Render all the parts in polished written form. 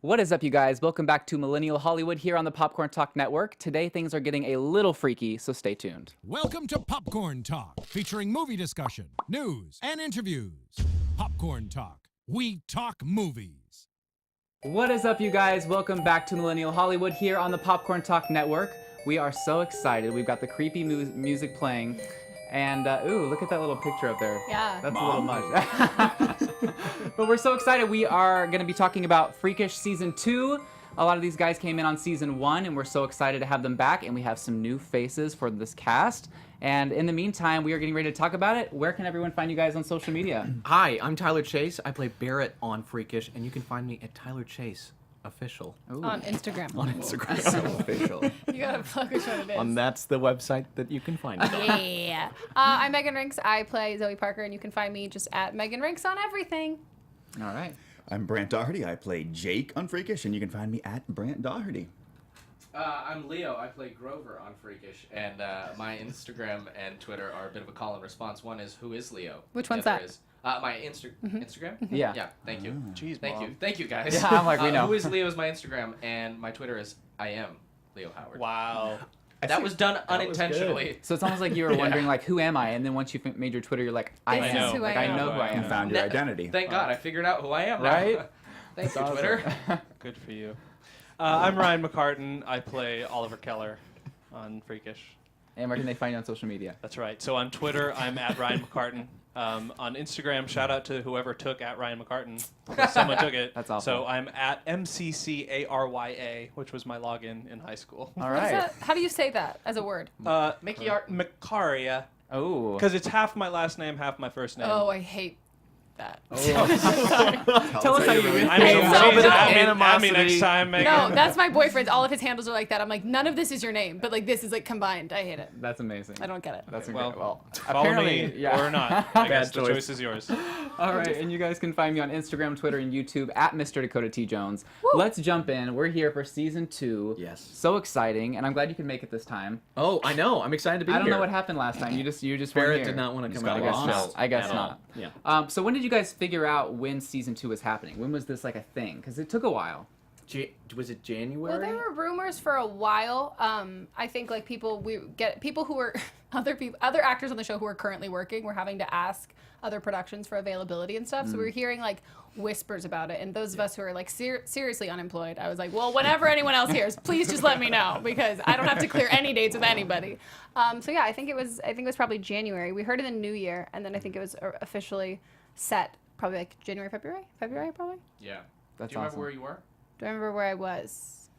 What is up, you guys? Welcome back to Millennial Hollywood here on the Popcorn Talk Network. Today, things are getting a little freaky, so stay tuned. Welcome to Popcorn Talk, featuring movie discussion, news, and interviews. Popcorn Talk. We talk movies. What is up, you guys? Welcome back to Millennial Hollywood here on the Popcorn Talk Network. We are so excited. We've got the creepy music playing. And, ooh, look at that little picture up there. Yeah. That's Mom. A little much. But we're so excited. We are going to be talking about Freakish Season 2. A lot of these guys came in on Season 1, and we're so excited to have them back. And we have some new faces for this cast. And in the meantime, we are getting ready to talk about it. Where can everyone find you guys on social media? Hi, I'm Tyler Chase. I play Barrett on Freakish, and you can find me at Tyler Chase Official. Ooh. On Instagram. On Instagram. Official. You gotta plug which one it is. And that's the website that you can find it on. Yeah. I'm Meghan Rienks. I play Zoe Parker, and you can find me just at Meghan Rienks on everything. All right. I'm Brant Daugherty. I play Jake on Freakish, and you can find me at Brant Daugherty. I'm Leo. I play Grover on Freakish, and my Instagram and Twitter are a bit of a call and response. One is Who is Leo? Which The one's other that? Is, my Instagram. Yeah. Yeah. Thank you. Jeez, Thank Mom. you. Thank you, guys. Yeah, I'm like, we know. Who is Leo is my Instagram, and my Twitter is I am Leo Howard. Wow. That was done was unintentionally. So it's almost like you were wondering, like, who am I? And then once you made your Twitter, you're like, I This am. is who I like, am. I know who I You am. found your identity. Thank God, I figured out who I am now. Right? Thanks, That's Twitter. Good for you. I'm Ryan McCartan. I play Oliver Keller on Freakish. And where can they find you on social media? That's right. So on Twitter, I'm at Ryan McCartan. On Instagram, shout out to whoever took at Ryan McCartan. Someone took it. That's awful. So I'm at MCCARYA, which was my login in high school. All What is right. that? How do you say that as a word? Mickey Art. Macaria. Oh. Because it's half my last name, half my first name. Oh, I hate that. Tell us how you really I mean, Hey, so maybe don't- at me next time, Megan. No, that's my boyfriend's. All of his handles are like that. I'm like, none of this is your name, but like this is like combined. I hate it. That's amazing. I don't get it. That's Well, incredible. Well, Follow apparently, me yeah. or not. I guess the choice. choice is yours. All right, and you guys can find me on Instagram, Twitter, and YouTube at Mr. Dakota T. Jones. Woo. Let's jump in. We're here for Season 2. Yes. So exciting, and I'm glad you could make it this time. Oh, I know. I'm excited to be here. I don't know what happened last time. You just weren't Barrett here. did not want to come got out. I guess lost. not. I guess at not. all. Yeah. So when did you guys figure out when Season 2 was happening? When was this like a thing? Because it took a while. Was it January? Well, there were rumors for a while. I think like people who were other actors on the show who are currently working were having to ask other productions for availability and stuff. So we were hearing like whispers about it. And those of us who are like seriously unemployed, I was like, well, whenever anyone else hears, please just let me know because I don't have to clear any dates with anybody. So yeah, I think it was probably January. We heard in the new year, and then I think it was officially set probably like January, February probably. Yeah. That's Do you remember awesome. where you were? Do I remember where I was?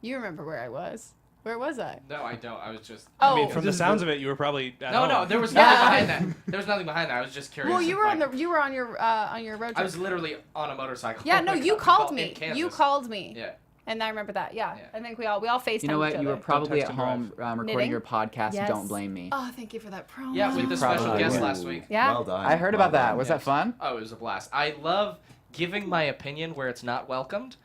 You remember where I was? Where was I? No, I don't. I was just. Oh, I mean, from the sounds of it, you were probably at No, home. no, there was Yeah. nothing behind that. There was nothing behind that. I was just curious. well, you if, were like, on your road trip. I was literally on a motorcycle. Yeah, no, you called me. In Kansas. You called me. Yeah. And I remember that. Yeah. Yeah. I think we all FaceTimed You know what? each You were other. probably text at and home recording Knitting? your podcast. Yes. Don't blame me. Oh, thank you for that promo. Yeah, with You the special probably guest would. last week. Yeah. Well done. I heard about Well that. done. Was that fun? Oh, it was a blast. I love giving my opinion where it's not welcomed.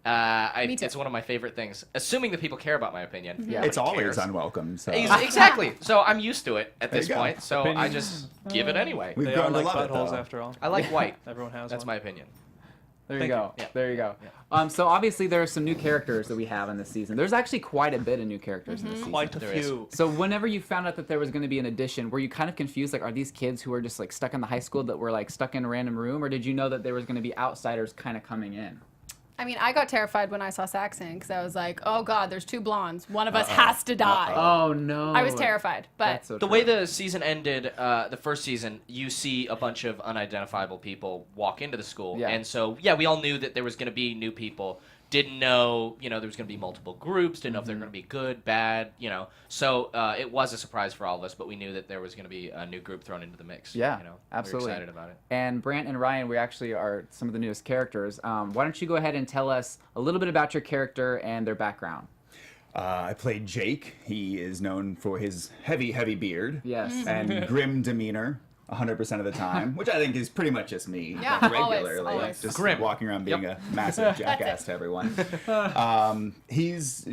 Me too. It's one of my favorite things. Assuming that people care about my opinion. Yeah. It's Nobody always cares. unwelcome. So. Exactly. So I'm used to it at There this you go. point. So I just give it anyway. We've They grown are to like love it, buttholes though. after all. I like white. Everyone has That's one. my opinion. There you Thank go. you. Yeah. There you go. Yeah. So obviously there are some new characters that we have in this season. There's actually quite a bit of new characters in this season. Quite a There is. few. So whenever you found out that there was going to be an addition, were you kind of confused? Like, are these kids who are just like stuck in the high school that were like stuck in a random room, or did you know that there was going to be outsiders kind of coming in? I mean, I got terrified when I saw Saxon because I was like, oh God, there's two blondes. One of us has to die. Oh no! I was terrified. But That's so The true. way the season ended, the first season, you see a bunch of unidentifiable people walk into the school. Yeah. And so, yeah, we all knew that there was going to be new people. Didn't know, there was going to be multiple groups. Didn't know if they were going to be good, bad, So it was a surprise for all of us, but we knew that there was going to be a new group thrown into the mix. Yeah, We absolutely. were excited about it. And Brant and Ryan, we actually are some of the newest characters. Why don't you go ahead and tell us a little bit about your character and their background? I played Jake. He is known for his heavy, heavy beard. Yes. And grim demeanor 100% of the time, which I think is pretty much just me Yeah, regularly. always. Just Grim. walking around being a massive jackass to everyone. He's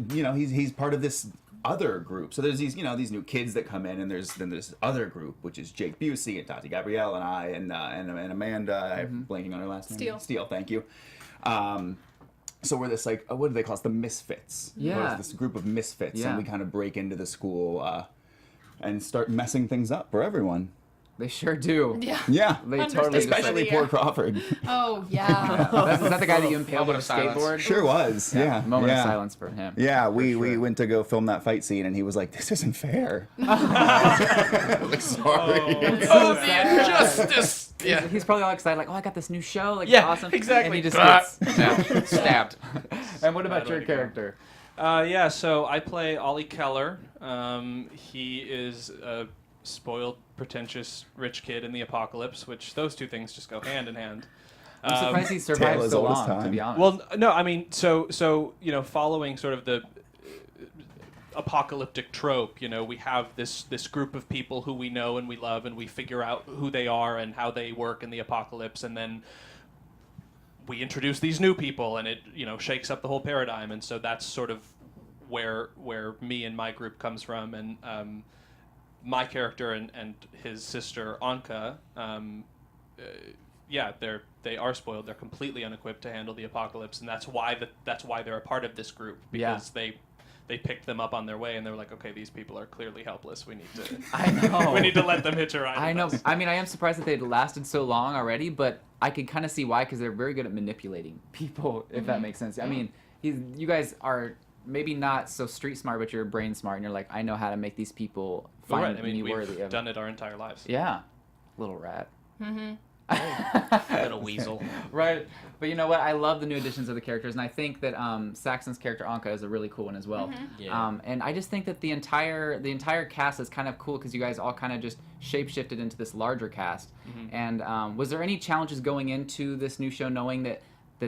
part of this other group. So there's these new kids that come in, and then there's other group, which is Jake Busey and Tati Gabrielle and I and Amanda. I'm blanking on her last name. Steele. Steele, thank you. So we're this like, what do they call us? The misfits. Yeah. We're this group of misfits, Yeah. and we kind of break into the school and start messing things up for everyone. They sure do. Yeah. Yeah. They totally just, Especially Yeah. poor Crawford. Oh yeah. is that the guy that you impaled with a Moment of silence. skateboard? Sure was. Yeah. Moment yeah. of silence for him. Yeah, we sure. went to go film that fight scene, and he was like, "This isn't fair." Like, sorry. Oh, the injustice! Yeah. He's probably all excited, like, oh, I got this new show, like, Yeah, awesome. exactly. And he just Ah. gets... Yeah, stabbed. And what about Bad your way to go. character? Yeah, so I play Ollie Keller. He is a spoiled, pretentious, rich kid in the apocalypse, which those two things just go hand in hand. I'm surprised he Tale survived as so old as long, to time. be honest. Well, no, I mean, so following sort of the apocalyptic trope, we have this group of people who we know and we love, and we figure out who they are and how they work in the apocalypse, and then we introduce these new people, and it shakes up the whole paradigm, and so that's sort of where me and my group comes from, and my character and his sister Anka, they are spoiled. They're completely unequipped to handle the apocalypse, and that's why they're a part of this group, because they picked them up on their way, and they're like, okay, these people are clearly helpless. We need to I know. we need to let them hitch a ride. I with know. us. I mean, I am surprised that they'd lasted so long already, but I could kind of see why, because they're very good at manipulating people, if that makes sense. I mean, you guys are maybe not so street smart, but you're brain smart, and you're like, I know how to make these people Well, find right. I mean, me we've worthy of done it our entire lives. Yeah. Little rat. Little weasel. Right. But you know what? I love the new additions of the characters, and I think that Saxon's character Anka is a really cool one as well. Yeah. And I just think that the entire cast is kind of cool because you guys all kind of just shapeshifted into this larger cast. And was there any challenges going into this new show, knowing that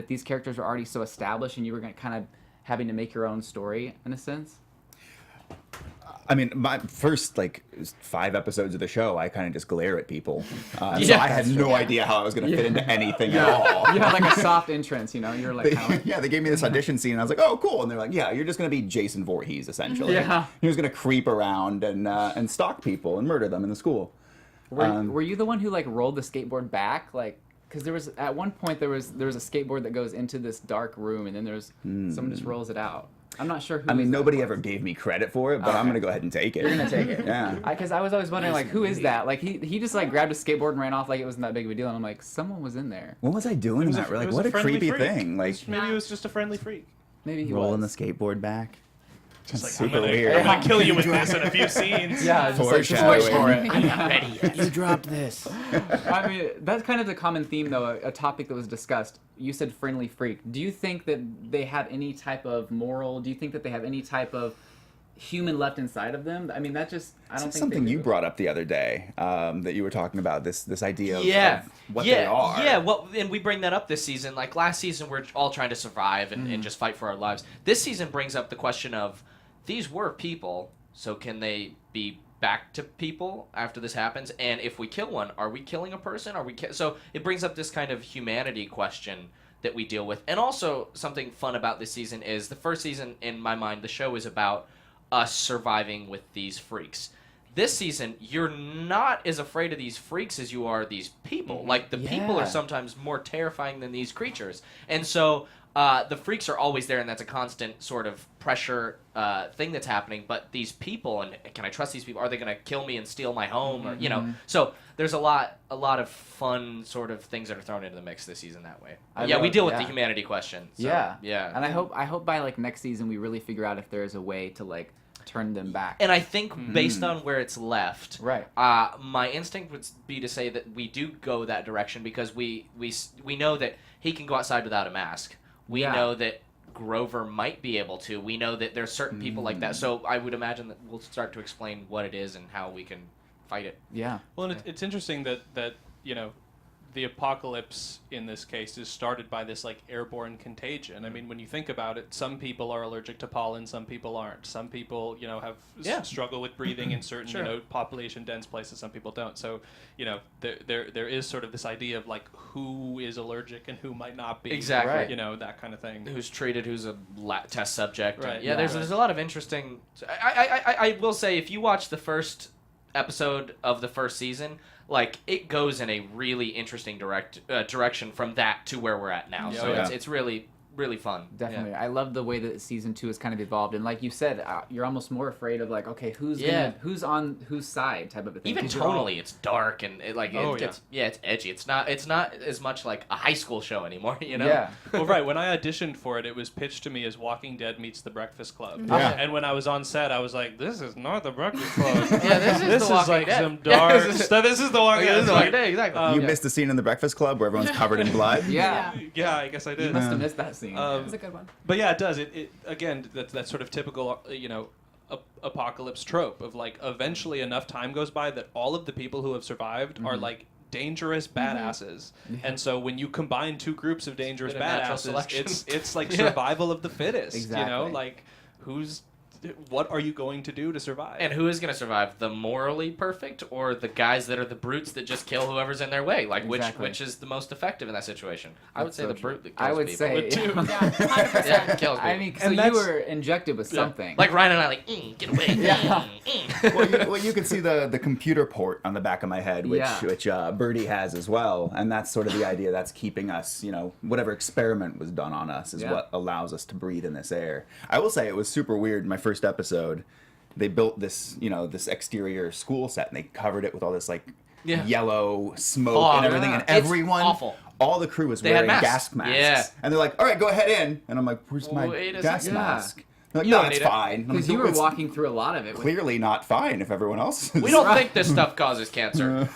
these characters were already so established and you were going to kind of having to make your own story in a sense? I mean, my first 5 episodes of the show, I kind of just glare at people. So Yeah. I had no idea how I was going to fit into anything at all. You had like a soft entrance, you're like, They gave me this audition scene, and I was like, "Oh, cool!" And they're like, "Yeah, you're just going to be Jason Voorhees, essentially. Yeah. He was going to creep around and stalk people and murder them in the school." Were you the one who rolled the skateboard back, because there was at one point there was a skateboard that goes into this dark room, and then there's someone just rolls it out. I'm not sure who. I mean, that nobody was. ever gave me credit for it, but I'm going to go ahead and take it. You're gonna take it. Yeah. Because I was always wondering, who is that? He just grabbed a skateboard and ran off like it wasn't that big of a deal, and I'm like, someone was in there. What was I doing in that? It was What a friendly creepy freak. thing! Maybe it was just a friendly freak. Maybe he Rolling was. the skateboard back. Just That's I'm super gonna, weird. I'm gonna kill you with this in a few scenes. Yeah, just Foreshadowing. wait for it. I'm not ready yet. You dropped this. I mean, that's kind of the common theme, though, a topic that was discussed. You said friendly freak. Do you think that they have any type of moral? Do you think that they have any type of human left inside of them? I mean, that just, I don't think Something they you do. brought up the other day that you were talking about this idea of, Yeah. of what they are. Yeah, well, and we bring that up this season. Last season, we're all trying to survive and just fight for our lives. This season brings up the question of, these were people, so can they be back to people after this happens? And if we kill one, are we killing a person? So it brings up this kind of humanity question that we deal with. And also, something fun about this season is the first season, in my mind, the show is about us surviving with these freaks. This season, you're not as afraid of these freaks as you are these people. The people Yeah. are sometimes more terrifying than these creatures. And so the freaks are always there, and that's a constant sort of pressure thing that's happening. But these people, and can I trust these people? Are they going to kill me and steal my home? Or so there's a lot of fun sort of things that are thrown into the mix this season that way. We deal with the humanity question. So, yeah. And I hope by next season we really figure out if there is a way to turn them back. And I think based on where it's left, Right. My instinct would be to say that we do go that direction because we know that he can go outside without a mask. We know that Grover might be able to. We know that there's certain people like that. So I would imagine that we'll start to explain what it is and how we can fight it. Yeah. Well, and it's interesting that the apocalypse in this case is started by this airborne contagion. I mean, when you think about it, some people are allergic to pollen, some people aren't. Some people, have struggle with breathing in certain, population dense places. Some people don't. So, there is sort of this idea of who is allergic and who might not be. Exactly. Right. That kind of thing. Who's treated? Who's a test subject? Right. And, Yeah, there's a lot of interesting. I will say, if you watch the first episode of the first season, it goes in a really interesting direction from that to where we're at now. Yeah. So it's really really fun. Definitely. Yeah. I love the way that season 2 has kind of evolved. And like you said, you're almost more afraid of like, okay, who's on whose side type of a thing. Even 'Cause you're all- tonally, it's dark and it's edgy. It's not as much like a high school show anymore, you know? Yeah. Well, right. When I auditioned for it, it was pitched to me as Walking Dead meets The Breakfast Club. Yeah. And when I was on set, I was like, "This is not The Breakfast Club. Yeah, this is This The is Walking like Dead. some dark stuff. This is The Walking Yeah, Dead." this is The Walking Dead, exactly. You missed the scene in the Breakfast Club where everyone's covered in blood. Yeah. Yeah, I guess I You did. must have missed that scene. It was a good one. But yeah, it does. It again, that's sort of typical, apocalypse trope of like eventually enough time goes by that all of the people who have survived are like dangerous badasses. And so when you combine two groups of dangerous bit of natural badasses, selection. it's like Yeah. survival of the fittest. You know, Exactly. like what are you going to do to survive? And who is going to survive? The morally perfect or the guys that are the brutes that just kill whoever's in their way? Like, Exactly. which is the most effective in that situation? I would That's say so the true. brute that kills I would people. say. Yeah, 100%. Yeah, kills people. I mean, so And you that's- were injected with something. Like Ryan and I, get away. Yeah. Well, you can see the computer port on the back of my head, which Birdie has as well, and that's sort of the idea that's keeping us, whatever experiment was done on us is what allows us to breathe in this air. I will say it was super weird. My first episode, they built this, this exterior school set, and they covered it with all this like yellow smoke Fog. and everything, and It's everyone, awful. all the crew was They had wearing masks. gas masks, Yeah. and they're like, "All right, go ahead in," and I'm like, "Where's my Wait a gas second. mask?" They're like, You "No, don't it's need it." fine." I'm Because like, you were "It's walking through a lot of it. With, clearly not fine if everyone else is." We don't think this stuff causes cancer.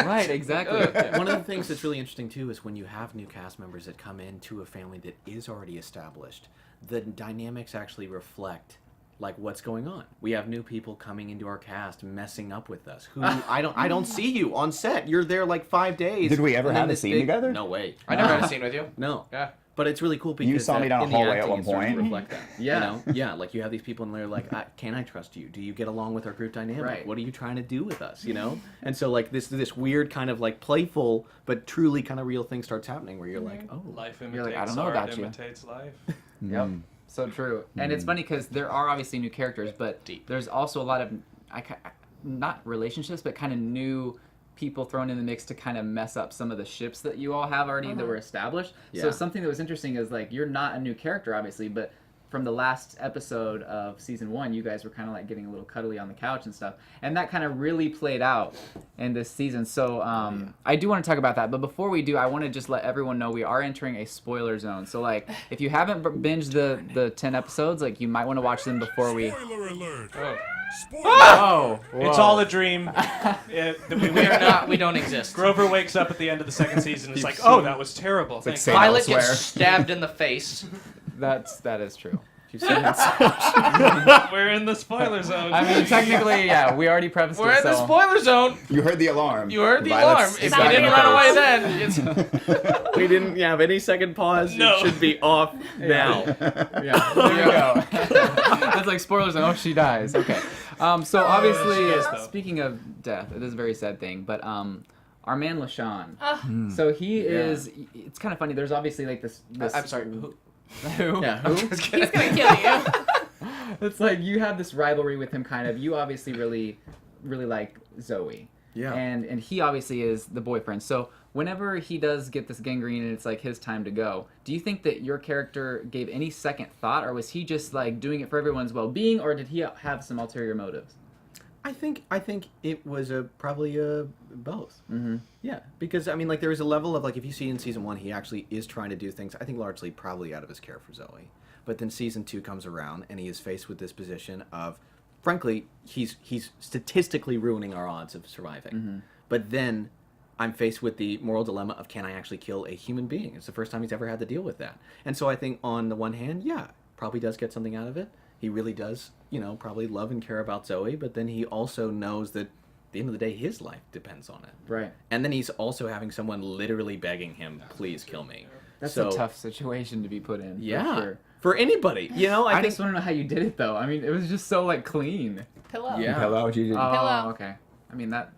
right, exactly. One of the things that's really interesting too is when you have new cast members that come into a family that is already established, the dynamics actually reflect like what's going on. We have new people coming into our cast messing up with us. Who I don't see you on set. You're there like 5 days. Did we ever and then have a this scene big- together? No way. I never had a scene with you. No. Yeah. But it's really cool because saw me down a in the hallway at acting, one it starts to point. reflect that. Yeah. Yeah, like you have these people and they're like, can I trust you? Do you get along with our group dynamic? Right. What are you trying to do with us? And so like this weird kind of like playful but truly kind of real thing starts happening where you're like, oh, Life You're imitates like, I don't know art, about you. imitates life. Yep. So true. And it's funny because there are obviously new characters, but Deep. there's also a lot of, not relationships, but kind of new people thrown in the mix to kind of mess up some of the ships that you all have already that were established. So Yeah. something that was interesting is like, you're not a new character, obviously, but from the last episode of season 1, you guys were kind of like getting a little cuddly on the couch and stuff. And that kind of really played out in this season. So I do want to talk about that. But before we do, I want to just let everyone know we are entering a spoiler zone. So like, if you haven't binged the 10 episodes, like you might want to watch them before we... Spoiler alert. Oh! It's all a dream. We don't exist. Grover wakes up at the end of the second season. It's like, oh, that was terrible. Thank say God. Violet elsewhere. gets stabbed in the face. That is true. you've seen that. We're in the spoiler zone. I mean, technically, yeah, we already prefaced We're it, in the so... spoiler zone. You heard the alarm. You heard the Violet's alarm. If stabbed you in didn't the run face. away then, it's... We didn't have any second pause. No. It should be off now. Yeah, there you go. That's like spoilers, and oh, she dies. Okay. So she obviously, is, though. speaking of death, it is a very sad thing, but our man LaShawn. So he is. It's kind of funny. There's obviously like this. I'm sorry. Who? Who? Yeah. Who? He's gonna kill you. It's like you have this rivalry with him, kind of. You obviously really like Zoe. Yeah. And he obviously is the boyfriend. So whenever he does get this gangrene and it's like his time to go, do you think that your character gave any second thought, or was he just like doing it for everyone's well-being, or did he have some ulterior motives? I think it was probably both. Mm-hmm. Yeah, because I mean, like there was a level of like if you see in season 1, he actually is trying to do things. I think largely probably out of his care for Zoe, but then season 2 comes around and he is faced with this position of, frankly, he's statistically ruining our odds of surviving. Mm-hmm. But then I'm faced with the moral dilemma of can I actually kill a human being? It's the first time he's ever had to deal with that, and so I think on the one hand, yeah, probably does get something out of it. He really does, probably love and care about Zoe, but then he also knows that at the end of the day, his life depends on it. Right. And then he's also having someone literally begging him, please kill me. That's So, a tough situation to be put in. Yeah. For sure. For anybody. I think... just want to know how you did it, though. I mean, it was just so, like, clean. Pillow. Yeah. Hello, you did. Oh, Pillow. okay. I mean, that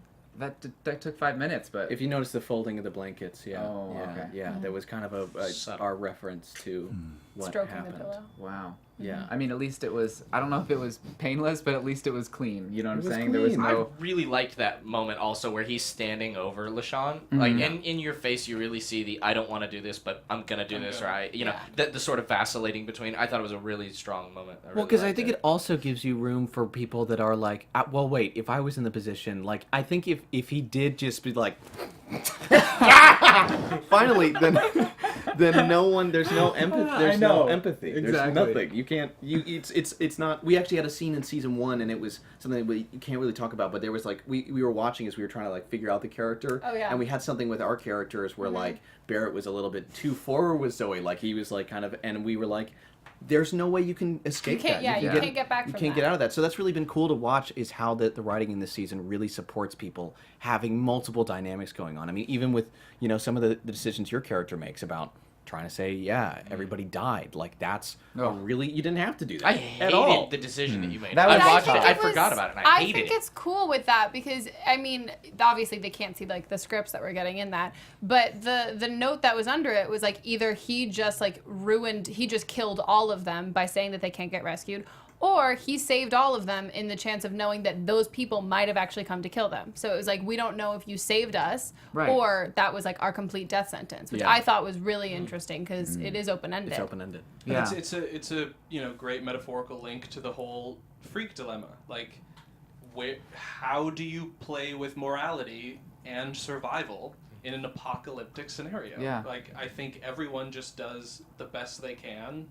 took 5 minutes, but... If you notice the folding of the blankets, yeah. Oh, yeah, okay. yeah. That was kind of Subtle. our reference to what Stroking happened. the pillow. Wow. Yeah. I mean, at least it was, I don't know if it was painless, but at least it was clean. You know what I'm was saying? There was clean. I no... really liked that moment also where he's standing over LaShawn. Like in your face, you really see the I don't want to do this, but I'm gonna do this, or the sort of vacillating between. I thought it was a really strong moment. Well, because I think it also gives you room for people that are like, well, wait, if I was in the position, like, I think if he did just be like, finally, then no one, there's no empathy. There's no empathy. There's nothing. You can't. It's not. We actually had a scene in season 1, and it was something that you can't really talk about. But there was like we were watching as we were trying to like figure out the character. Oh, yeah. And we had something with our characters where like Barrett was a little bit too forward with Zoe. Like he was like kind of, and we were like, there's no way you can escape that. You can't get back from that. You can't get out of that. So that's really been cool to watch, is how the writing in this season really supports people having multiple dynamics going on. I mean, even with, some of the decisions your character makes about trying to say, everybody died. Like, that's really, you didn't have to do that I hated at all. the decision that you made. That was- I watched I it. think I forgot about it. And I hated think it. it's cool with that because, I mean, obviously they can't see like the scripts that we're getting in that, but the note that was under it was like either he just like he just killed all of them by saying that they can't get rescued, or he saved all of them in the chance of knowing that those people might have actually come to kill them. So it was like, we don't know if you saved us, or that was like our complete death sentence, which I thought was really interesting because it is open-ended. It's open-ended. Yeah. It's a great metaphorical link to the whole freak dilemma. Like, how do you play with morality and survival in an apocalyptic scenario? Yeah. Like, I think everyone just does the best they can,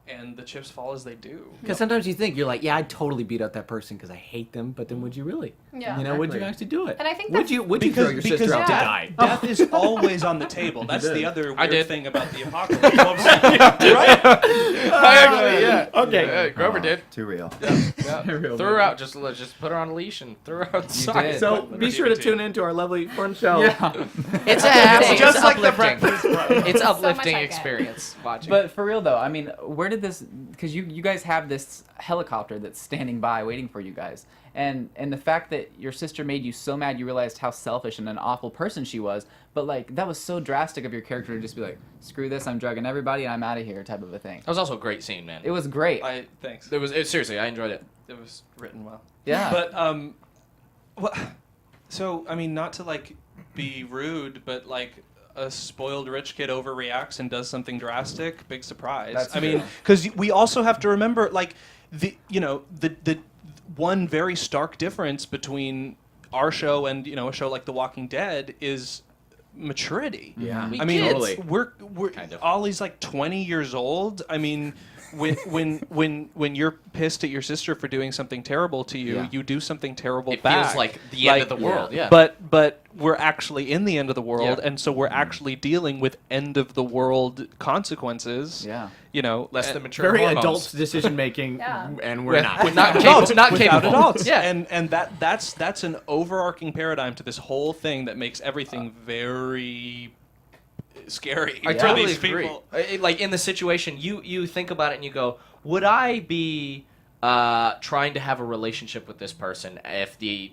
and the chips fall as they do. Because sometimes you think, you're like, I'd totally beat up that person because I hate them, but then would you really? Yeah. Would you actually do it? And I think would you throw your sister out to die? Death is always on the table. That's the other weird thing about the apocalypse. Right? Okay. Grover did. Too real. Threw her out. Just put her on a leash and threw her outside. did. So be sure to tune in to our lovely fun show. It's just like the Breakfast Club. It's So uplifting much I get. experience watching. But for real though, I mean, where did this? Because you guys have this helicopter that's standing by waiting for you guys, and the fact that your sister made you so mad you realized how selfish and an awful person she was. But like that was so drastic of your character to just be like, screw this, I'm drugging everybody and I'm out of here, type of a thing. That was also a great scene, man. It was great. Thanks. Seriously, I enjoyed it. It was written well. Yeah. But so I mean, not to like be rude, but like a spoiled rich kid overreacts and does something drastic, big surprise. That's I true. mean, because we also have to remember like the one very stark difference between our show and a show like The Walking Dead is maturity. Yeah. We I mean, kids. we're Kind of. Ollie's like 20 years old. I mean, when you're pissed at your sister for doing something terrible to you, you do something terrible It back. feels like the end of the world. Yeah. But we're actually in the end of the world, Yeah. and so we're actually dealing with end of the world consequences. Yeah. Less than mature Very hormones. adult decision making, Yeah. and we're not. With not capable. Not without capable. adults. Yeah. And that's an overarching paradigm to this whole thing that makes everything very scary. I for totally these agree. people. Like in the situation, you think about it and you go, would I be trying to have a relationship with this person if the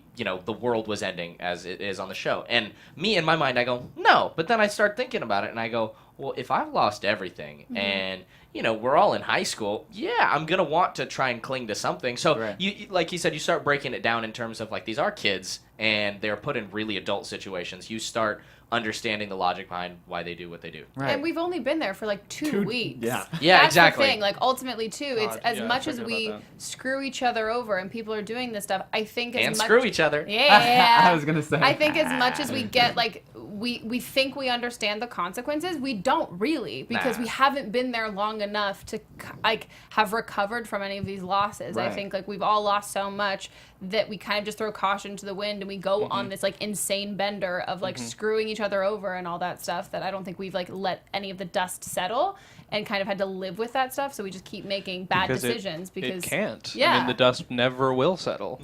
world was ending as it is on the show? And me, in my mind, I go, no. But then I start thinking about it and I go, well, if I've lost everything and we're all in high school, I'm gonna want to try and cling to something. So Right. you, like you said, you start breaking it down in terms of like these are kids and they're put in really adult situations. You start understanding the logic behind why they do what they do. Right. And we've only been there for like 2 weeks. Yeah. Yeah, That's exactly. the thing. Like ultimately, too, it's God, as yeah, I much as forgot we about screw each other over and people are doing this stuff. I think as And much screw each other. Yeah. I was gonna say. I think as much as we get like we think we understand the consequences, we don't really because Nah. we haven't been there long enough to like have recovered from any of these losses. I Right. think like we've all lost so much that we kind of just throw caution to the wind and we go on this like insane bender of like screwing each other over and all that stuff that I don't think we've like let any of the dust settle and kind of had to live with that stuff. So we just keep making bad decisions because it can't. I Yeah. mean, the dust never will settle.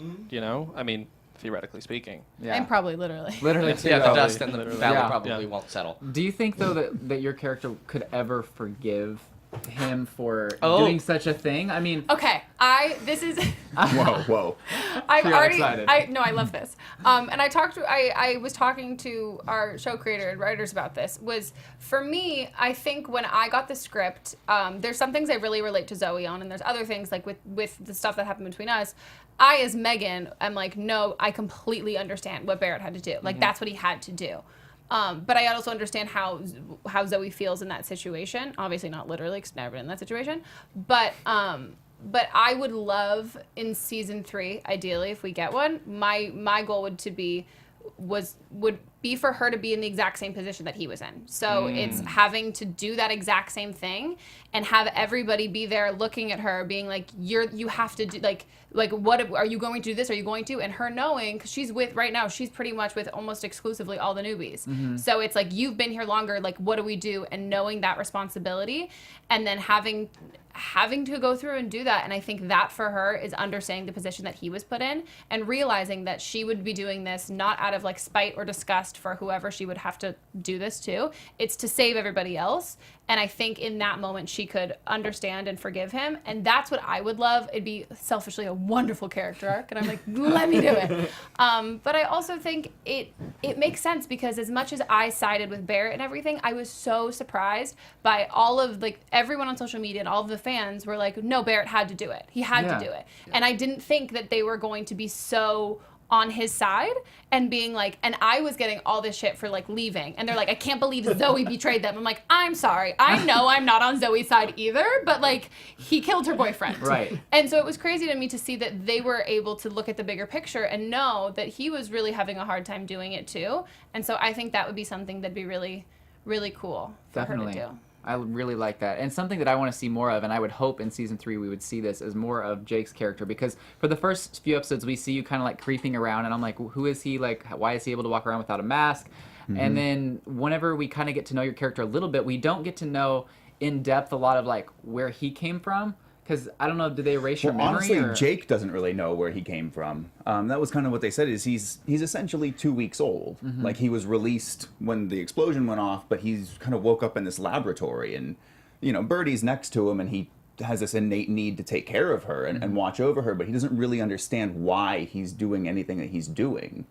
I mean, theoretically speaking. Yeah. and probably literally. Literally. Yeah, the too. dust and the Literally. valley Yeah. probably won't settle. Do you think though that your character could ever forgive him for Oh. doing such a thing? I mean, Okay, This is. Whoa. I'm You're already. excited. I love this. And I was talking to our show creator and writers about this. Was for me, I think when I got the script, there's some things I really relate to Zoe on, and there's other things like with the stuff that happened between us. I, as Meghan, am like, no, I completely understand what Barrett had to do. Like that's what he had to do. But I also understand how Zoe feels in that situation. Obviously not literally, because I've never been in that situation. But I would love in season 3, ideally, if we get one, my goal would be for her to be in the exact same position that he was in. So it's having to do that exact same thing and have everybody be there looking at her, being like, you have to do like what are you going to do this? Are you going to? And her knowing, because she's right now she's pretty much with almost exclusively all the newbies. So it's like, you've been here longer, like what do we do? And knowing that responsibility, and then having to go through and do that. And I think that for her is understanding the position that he was put in and realizing that she would be doing this not out of like spite or disgust for whoever she would have to do this to. It's to save everybody else. And I think in that moment she could understand and forgive him. And that's what I would love. It'd be selfishly a wonderful character arc. And I'm like, let me do it. But I also think it makes sense, because as much as I sided with Barrett and everything, I was so surprised by all of like everyone on social media and all of the fans were like, no, Barrett had to do it. He had to do it. And I didn't think that they were going to be so on his side and being like, and I was getting all this shit for like leaving, and they're like, I can't believe Zoe betrayed them. I'm like, I'm sorry, I know I'm not on Zoe's side either, but like he killed her boyfriend, right? And so it was crazy to me to see that they were able to look at the bigger picture and know that he was really having a hard time doing it too. And so I think that would be something that'd be really, really cool for her to do. I really like that. And something that I want to see more of, and I would hope in season 3 we would see this, is more of Jake's character. Because for the first few episodes, we see you kind of like creeping around, and I'm like, who is he? Like, why is he able to walk around without a mask? And then whenever we kind of get to know your character a little bit, we don't get to know in depth a lot of like where he came from. Because I don't know, did they erase your memory? Honestly, or? Jake doesn't really know where he came from. That was kind of what they said, is he's essentially 2 weeks old. Like, he was released when the explosion went off, but he's kind of woke up in this laboratory, and you know, Birdie's next to him, and he has this innate need to take care of her and watch over her, but he doesn't really understand why he's doing anything that he's doing.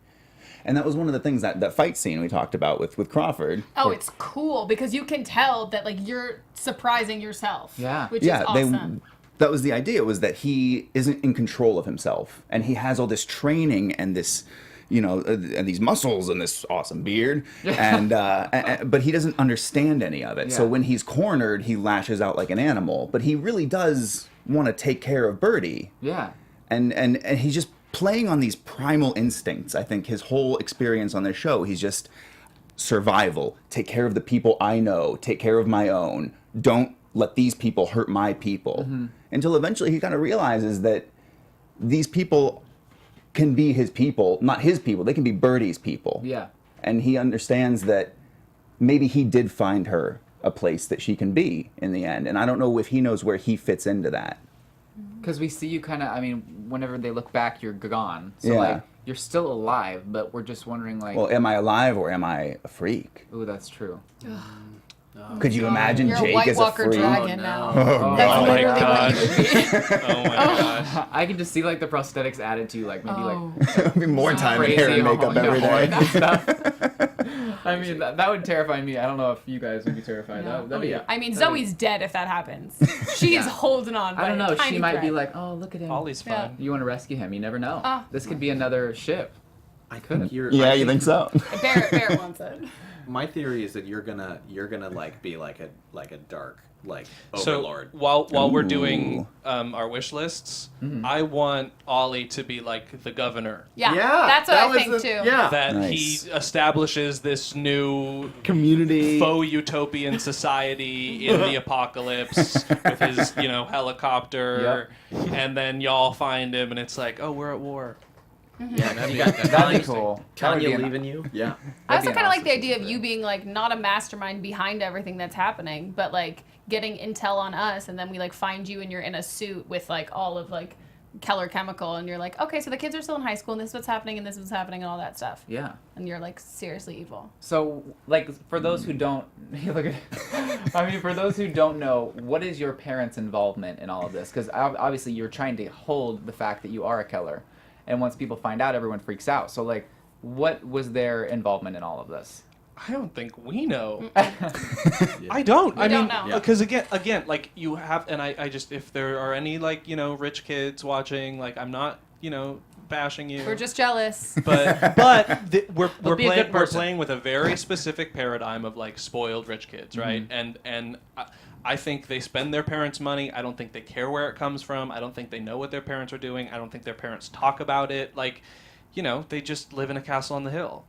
And that was one of the things, that fight scene we talked about with Crawford. Oh, it's cool, because you can tell that like you're surprising yourself. Yeah. Which is awesome. That was the idea, was that he isn't in control of himself, and he has all this training and this, you know, and these muscles and this awesome beard, and but he doesn't understand any of it. So when he's cornered, he lashes out like an animal. But he really does want to take care of Birdie. Yeah. And he's just playing on these primal instincts. I think his whole experience on this show, he's just survival. Take care of the people I know. Take care of my own. Don't let these people hurt my people. Until eventually he kind of realizes that these people can be his people, not his people. They can be Birdie's people. Yeah. And he understands that maybe he did find her a place that she can be in the end. And I don't know if he knows where he fits into that. Because we see you kind of, I mean, whenever they look back, you're gone. So, like, you're still alive, but we're just wondering, like... Well, am I alive or am I a freak? Ooh, that's true. Could you imagine You're Jake a White as a Walker freak? dragon now. Oh, That's my literally God. what you would be. Oh my gosh. I can just see, like, the prosthetics added to, like, maybe, like... It'll be more time in hair and makeup every day. I mean, that would terrify me. I don't know if you guys would be terrified. No. That'd be, I mean, Zoe's dead if that happens. She's holding on by I don't know. a tiny She might be thread. like, oh, look at him. Ollie's fine. You want to rescue him. You never know. This could be another ship. I think you're. Yeah, you think so? Barrett wants it. My theory is that you're gonna like be like a dark like So overlord. while we're doing our wish lists, I want Ollie to be like the governor. Yeah, that's what I think too. Yeah, That Nice. he establishes this new community. faux utopian society in the apocalypse with his, you know, helicopter, and then y'all find him, and it's like, oh, we're at war. Yeah, That'd be cool. That would Tanya be leaving you. Yeah. I also be an kind of like awesome the idea of season. you being like not a mastermind behind everything that's happening, but like getting intel on us, and then we like find you and you're in a suit with like all of like Keller Chemical, and you're like, okay, so the kids are still in high school, and this is what's happening, and this is what's happening, and all that stuff. Yeah. And you're like seriously evil. So, like, for those who don't, look at, I mean, for those who don't know, what is your parents' involvement in all of this? Because obviously you're trying to hold the fact that you are a Keller, and once people find out, everyone freaks out. So, like, what was their involvement in all of this? I don't think we know. I don't. We I don't mean, know. because again, like you have, and I just, if there are any like rich kids watching, like I'm not bashing you. We're just jealous. But we're be a good person. playing with a very specific paradigm of like spoiled rich kids, right? And I think they spend their parents' money. I don't think they care where it comes from. I don't think they know what their parents are doing. I don't think their parents talk about it. Like, they just live in a castle on the hill.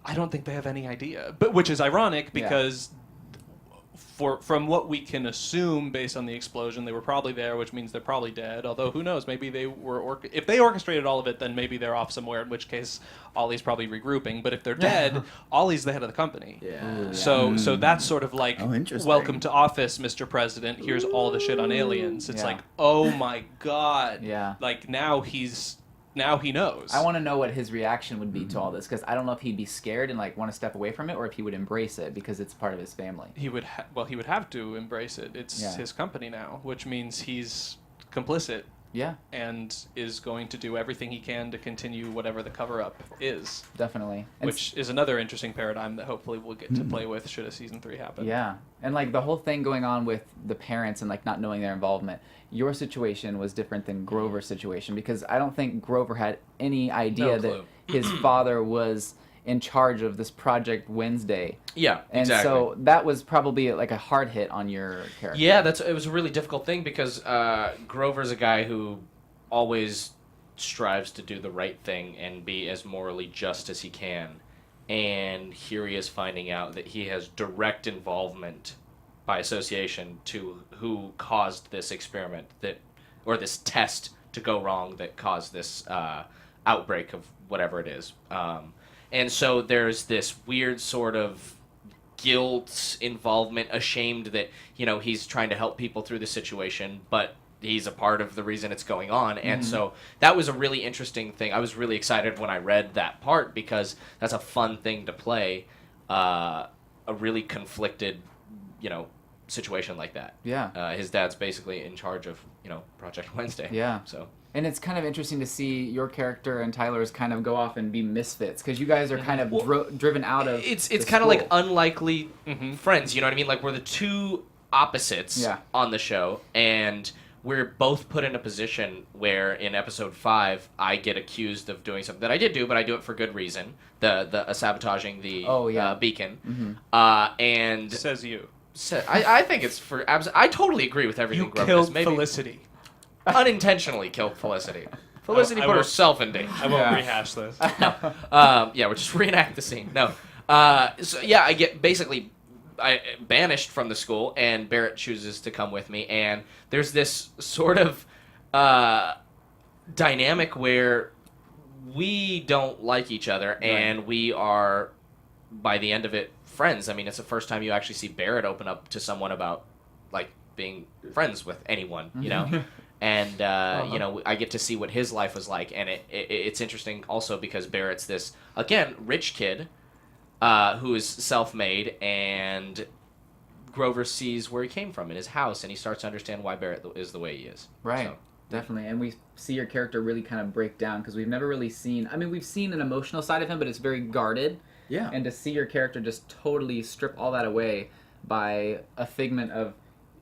I don't think they have any idea, but which is ironic because from what we can assume based on the explosion, they were probably there, which means they're probably dead. Although who knows? Maybe they were. If they orchestrated all of it, then maybe they're off somewhere. In which case, Ollie's probably regrouping. But if they're dead, Ollie's the head of the company. Yeah. So that's sort of like, interesting. welcome to office, Mr. President. Here's all the shit on aliens. It's like, oh my god. Yeah. Like now he knows. I want to know what his reaction would be to all this, because I don't know if he'd be scared and like want to step away from it, or if he would embrace it because it's part of his family. He would he would have to embrace it. It's his company now, which means he's complicit. Yeah. And is going to do everything he can to continue whatever the cover-up is. Definitely. And which is another interesting paradigm that hopefully we'll get to play with should a season 3 happen. Yeah. And like the whole thing going on with the parents and like not knowing their involvement, your situation was different than Grover's situation, because I don't think Grover had any idea that his father was in charge of this Project Wednesday. Yeah, and exactly. so that was probably like a hard hit on your character. Yeah, it was a really difficult thing because Grover's a guy who always strives to do the right thing and be as morally just as he can. And here he is finding out that he has direct involvement by association to who caused this experiment or this test to go wrong that caused this outbreak of whatever it is. And so there's this weird sort of guilt, involvement, ashamed that, he's trying to help people through the situation, but he's a part of the reason it's going on. And so that was a really interesting thing. I was really excited when I read that part because that's a fun thing to play, a really conflicted, situation like that. Yeah. His dad's basically in charge of, Project Wednesday. Yeah. So. And it's kind of interesting to see your character and Tyler's kind of go off and be misfits, because you guys are kind of driven out of. It's kind of like unlikely friends. You know what I mean? Like we're the two opposites on the show, and we're both put in a position where in episode 5 I get accused of doing something that I did do, but I do it for good reason. The sabotaging the beacon. And says you. I think it's for. I totally agree with everything. You Grover killed does. Maybe Felicity. Unintentionally killed Felicity. Felicity put herself in danger. I won't rehash this. We'll just reenact the scene. No. I get basically banished from the school, and Barrett chooses to come with me, and there's this sort of dynamic where we don't like each other, and we are, by the end of it, friends. I mean, it's the first time you actually see Barrett open up to someone about, like, being friends with anyone, And, I get to see what his life was like. And it's interesting also because Barrett's this, again, rich kid who is self-made. And Grover sees where he came from in his house. And he starts to understand why Barrett is the way he is. Right. So. Definitely. And we see your character really kind of break down, because we've never really seen... I mean, we've seen an emotional side of him, but it's very guarded. Yeah. And to see your character just totally strip all that away by a figment of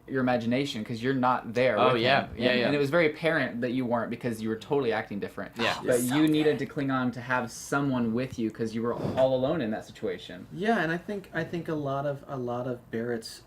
your imagination, because you're not there with him. And it was very apparent that you weren't, because you were totally acting different. Yeah. But you needed to cling on to have someone with you, because you were all alone in that situation. Yeah, and I think a lot of Barrett's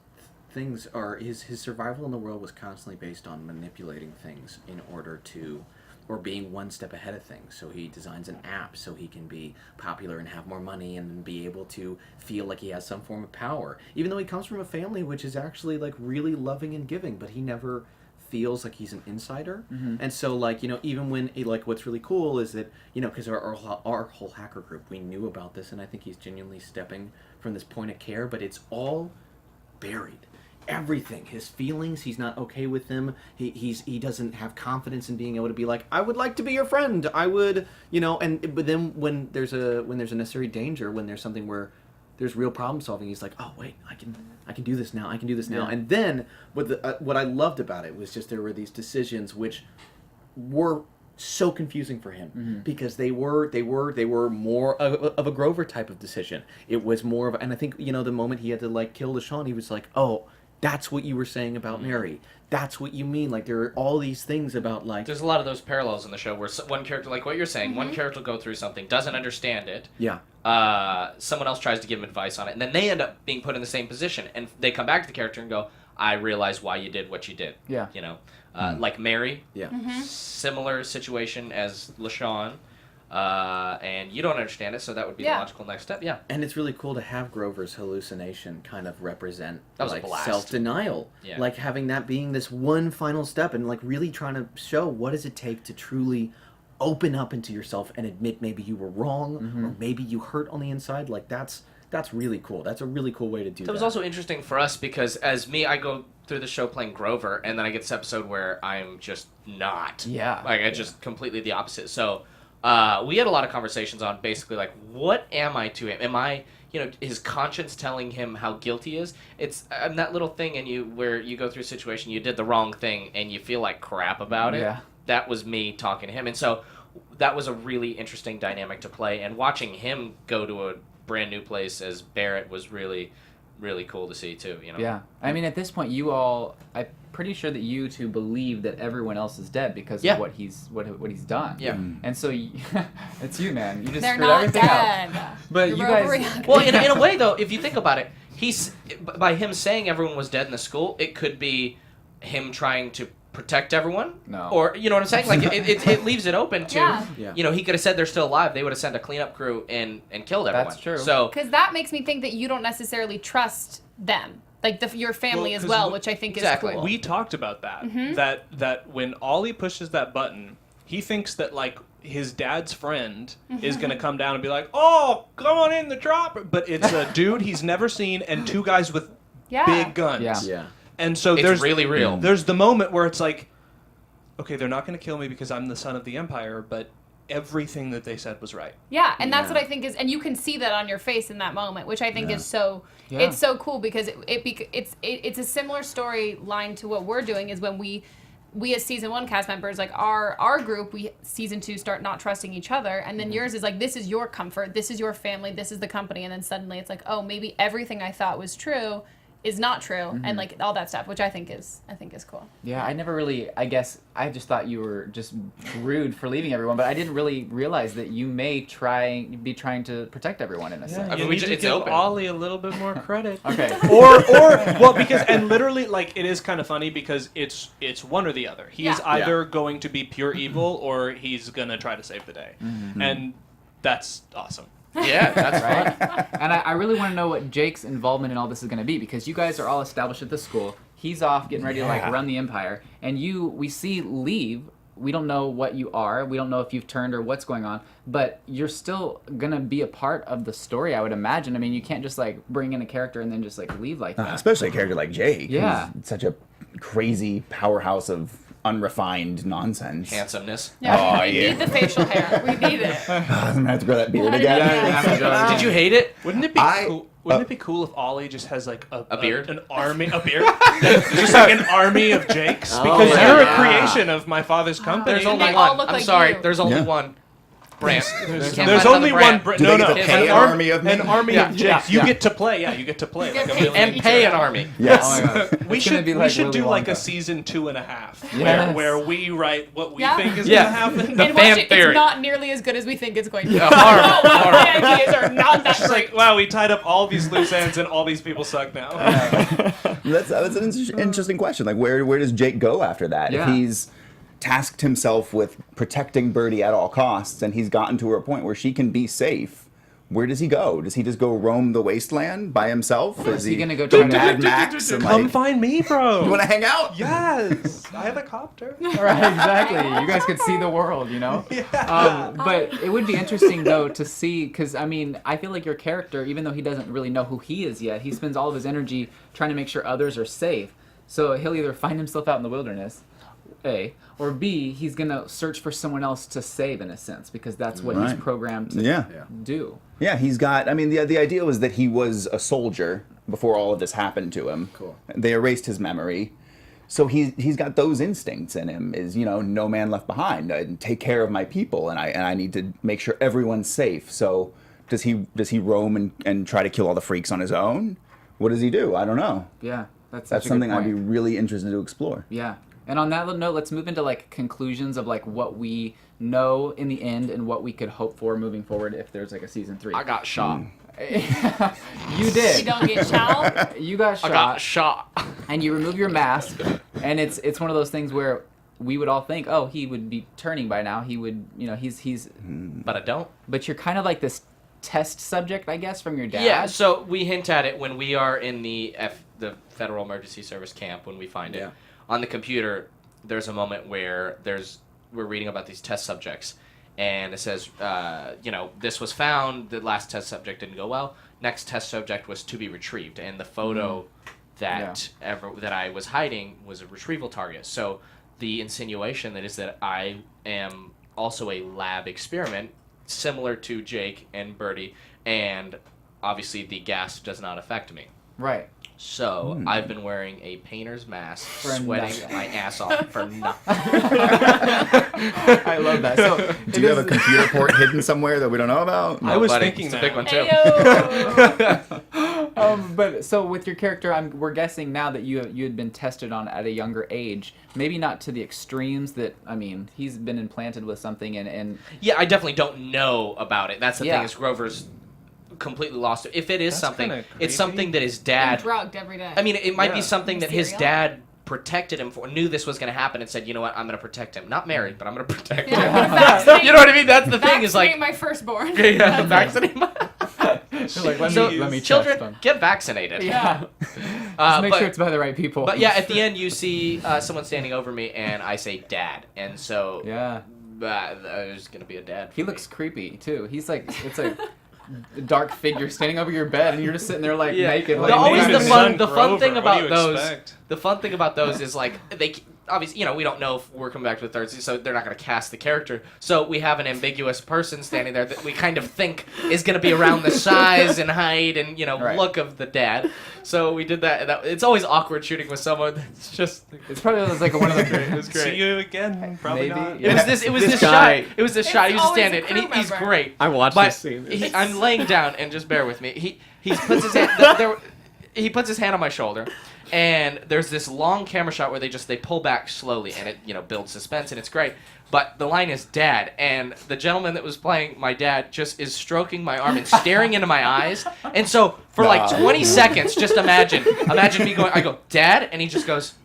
things are his survival in the world was constantly based on manipulating things in order to, or being one step ahead of things. So he designs an app so he can be popular and have more money and be able to feel like he has some form of power. Even though he comes from a family which is actually like really loving and giving, but he never feels like he's an insider. And so like, even when like what's really cool is that, because our whole hacker group, we knew about this, and I think he's genuinely stepping from this point of care, but it's all buried everything. His feelings, he's not okay with them. He doesn't have confidence in being able to be like, I would like to be your friend. I would, but then when there's a necessary danger, when there's something where there's real problem solving, he's like, oh wait, I can do this now. I can do this now. And then what I loved about it was just there were these decisions which were so confusing for him because they were more of a Grover type of decision. It was more of, and I think the moment he had to like kill LaShawn, he was like, oh, that's what you were saying about Mary. That's what you mean. Like there are all these things about like. There's a lot of those parallels in the show where one character, like what you're saying, one character will go through something, doesn't understand it. Yeah. Someone else tries to give him advice on it, and then they end up being put in the same position, and they come back to the character and go, I realize why you did what you did. Yeah. Like Mary. Yeah. Similar situation as LaShawn. And you don't understand it, so that would be the logical next step. Yeah. And it's really cool to have Grover's hallucination kind of represent that was like a blast. Self-denial. Yeah. Like having that being this one final step and like really trying to show what does it take to truly open up into yourself and admit maybe you were wrong or maybe you hurt on the inside. Like that's really cool. That's a really cool way to do that. It was also interesting for us because as me, I go through the show playing Grover, and then I get this episode where I'm just not. Yeah. Like I just completely the opposite. So we had a lot of conversations on basically like, what am I to him? Am I, his conscience telling him how guilty he is? It's that little thing where you go through a situation, you did the wrong thing, and you feel like crap about it. Yeah. That was me talking to him, and so that was a really interesting dynamic to play. And watching him go to a brand new place as Barrett was really, really cool to see too. Yeah. I mean, at this point, I'm pretty sure that you two believe that everyone else is dead because of what he's done. Yeah. And so it's you, man. You just They're screwed not everything dead. up. But You're you guys. overreacting. Well, in a way though, if you think about it, by him saying everyone was dead in the school, it could be him trying to protect everyone. No. Or, you know what I'm saying? Like, it leaves it open to, Yeah. He could have said they're still alive. They would have sent a cleanup crew and killed everyone. That's true. So, Because that makes me think that you don't necessarily trust them, like your family Well, as 'cause well, which I think Exactly. is cool. We talked about that. That when Ollie pushes that button, he thinks that like his dad's friend is gonna come down and be like, "Oh, come on in the chopper," but it's a dude he's never seen and two guys with big guns. Yeah. Yeah. And so it's there's really real. There's the moment where it's like, okay, they're not gonna kill me because I'm the son of the Empire, but everything that they said was right. Yeah, and that's what I think is, and you can see that on your face in that moment, which I think is so. Yeah. It's so cool because it's a similar storyline to what we're doing. Is when we as season 1 cast members, like our group, we season 2 start not trusting each other, and then yours is like, this is your comfort, this is your family, this is the company, and then suddenly it's like, oh, maybe everything I thought was true is not true, and like all that stuff, which I think is cool. Yeah, I never really, I guess, I just thought you were just rude for leaving everyone, but I didn't really realize that you may be trying to protect everyone in a sense. I mean, You need to it's give open. Ollie a little bit more credit. Okay. or well, because and literally like it is kind of funny because it's one or the other. He's either going to be pure evil or he's gonna try to save the day, and that's awesome. Yeah, that's Right? And I really want to know what Jake's involvement in all this is going to be, because you guys are all established at the school. He's off getting ready to like run the empire, and we see leave. We don't know what you are. We don't know if you've turned or what's going on, but you're still going to be a part of the story, I would imagine. I mean, you can't just like bring in a character and then just like leave like that. Especially a character like Jake. Yeah. Who's such a crazy powerhouse of unrefined nonsense. handsomeness. Yeah, Oh, we yeah. need the facial hair. We need it. I'm gonna have to grow that beard again. Yeah. Did you hate it? Wouldn't it be cool? Wouldn't it be cool if Ollie just has like A beard? an army, a beard, just like an army of Jakes? Because yeah. you're a creation of my father's company. There's And only they all one. look I'm like sorry. you. There's only Yeah. one. Brant. There's only one. Do they get to pay an army of me? An army Yeah. of Jakes. You get to play. Yeah, you get to play. Like a villain. And pay an army. Yes. Oh my God. We It's gonna should be like do Willy like a Wonka. season 2.5 Yes. where we write what we Yeah. think is Yeah. gonna happen. The And watch fan it, theory. it's not nearly as good as we think it's going to be. Yeah, horrible, All horrible. my ideas are not that It's great. like, wow, we tied up all these loose ends and all these people suck now. That's an interesting question. Like, where does Jake go after that? Yeah. If he's tasked himself with protecting Birdie at all costs, and he's gotten to her point where she can be safe, where does he go? Does he just go roam the wasteland by himself? Is he gonna go try to Mad Max and Come like, find me, bro. you want to hang out? Yes, I have a copter. Right, exactly. You guys could see the world, you know? But it would be interesting, though, to see, because, I mean, I feel like your character, even though he doesn't really know who he is yet, he spends all of his energy trying to make sure others are safe. So he'll either find himself out in the wilderness, A, or B, he's going to search for someone else to save, in a sense, because that's what he's programmed to do. Yeah, he's got, I mean, the idea was that he was a soldier before all of this happened to him. Cool. They erased his memory. So he's got those instincts in him, is, you know, no man left behind. I take care of my people, and I need to make sure everyone's safe. So does he roam and try to kill all the freaks on his own? What does he do? I don't know. Yeah, that's something I'd be really interested to explore. Yeah. And on that note, let's move into like conclusions of like what we know in the end and what we could hope for moving forward if there's like a season 3. I got shot. You did. You don't get shot. You got shot. I got shot. And you remove your mask, and it's one of those things where we would all think, oh, he would be turning by now. He would, you know, he's. But I don't. But you're kind of like this test subject, I guess, from your dad. Yeah. So we hint at it when we are in the Federal Emergency Service camp when we find it. Yeah. On the computer, there's a moment where we're reading about these test subjects, and it says, you know, this was found. The last test subject didn't go well. Next test subject was to be retrieved, and the photo that I was hiding was a retrieval target. So the insinuation that is that I am also a lab experiment, similar to Jake and Birdie, and obviously the gas does not affect me. Right. So I've been wearing a painter's mask, For sweating nothing. my ass off for nothing. I love that. So Do you have a computer port hidden somewhere that we don't know about? I was Buddy, thinking it's a that. big one too. Ayo. But so with your character, we're guessing now that you had been tested on at a younger age. Maybe not to the extremes that, I mean, he's been implanted with something and Yeah, I definitely don't know about it. That's the Yeah. thing, is Grover's completely lost it. If it is That's something, kinda it's creepy. something that his I'm dad... drugged every day. I mean, it might be Yeah. something that his Cereal. dad protected him for, knew this was going to happen and said, you know what, I'm going to protect him. Not married, but I'm going to protect him. Vaccinate- You know what I mean? That's the thing, is like... vaccinate my firstborn. Yeah, vaccinate my... like, let So, me children, test him. get vaccinated. Yeah. Just make but- sure it's by the right people. But yeah, at the end you see someone standing over me, and I say "Dad," and so Yeah. there's gonna be a dad. He looks creepy too. He's like, it's a dark figure standing over your bed, and you're just sitting there like naked. Like, Always Name the his fun. son The fun Grover. thing What do about you those. expect? The fun thing about those is like they. Obviously, you know, we don't know if we're coming back to the third season, so they're not going to cast the character. So we have an ambiguous person standing there that we kind of think is going to be around the size and height and, you know, Right. look of the dad. So we did that. It's always awkward shooting with someone that's just... it's probably like one of the. It was great. See you again. Probably Maybe. not. Yeah. It was This this guy- shot. It was this shot. He was always standing, a and crew he's member. great. I watched But this scene. I'm laying down, and just bear with me. He puts his hand. He puts his hand on my shoulder, and there's this long camera shot where they pull back slowly, and it, you know, builds suspense, and it's great. But the line is "Dad," and the gentleman that was playing my dad just is stroking my arm and staring into my eyes. And so for like 20 seconds, just imagine me going. I go, "Dad," and he just goes,